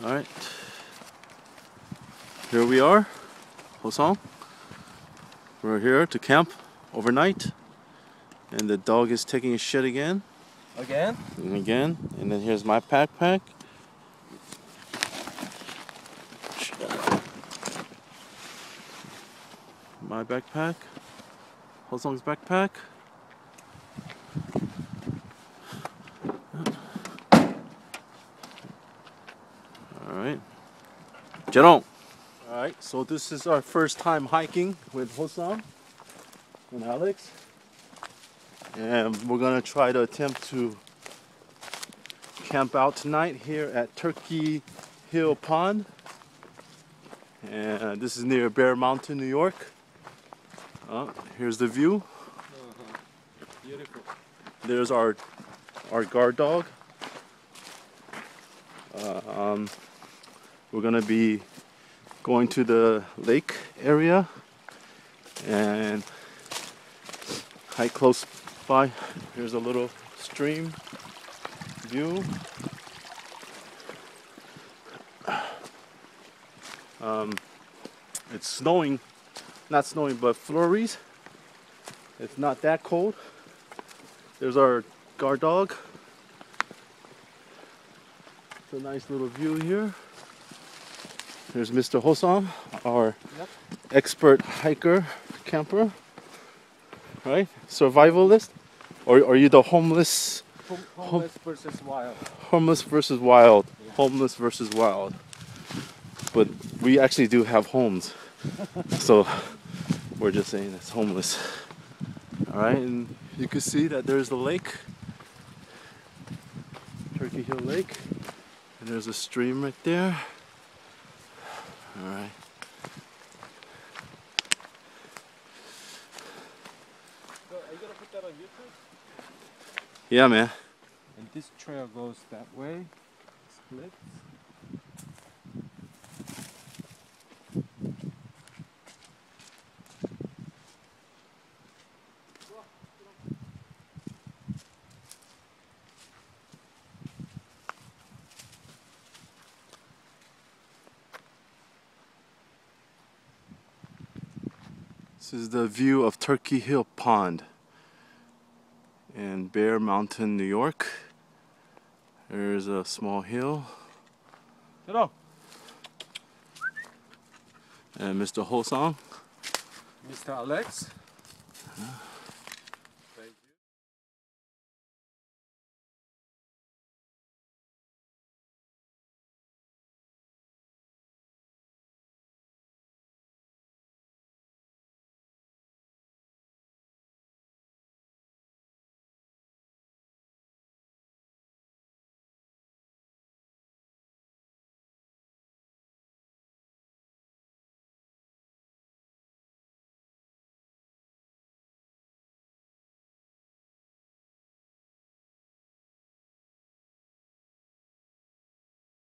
Alright, here we are, Hosong. We're here to camp overnight, and the dog is taking a shit again. Again? And again, and then here's my backpack. My backpack, Hosong's backpack. Alright. Jerome! Alright, so this is our first time hiking with Hosong and Alex. And we're gonna try to attempt to camp out tonight here at Turkey Hill Pond. And this is near Bear Mountain, New York. Here's the view. Beautiful. There's our guard dog. We're gonna be going to the lake area and hike close by. Here's a little stream view. It's snowing, not snowing, but flurries. It's not that cold. There's our guard dog. It's a nice little view here. There's Mr. Hosong, our expert hiker, camper, right? Survivalist? Or are you the homeless? Homeless versus wild. Homeless versus wild. Yeah. Homeless versus wild. But we actually do have homes. So we're just saying it's homeless. Alright, and you can see that there's the lake. Turkey Hill Lake. And there's a stream right there. Alright. So are you gonna put that on YouTube? Yeah, man. And this trail goes that way, splits. This is the view of Turkey Hill Pond in Bear Mountain, New York. There's a small hill. Hello. And Mr. Hosong. Mr. Alex.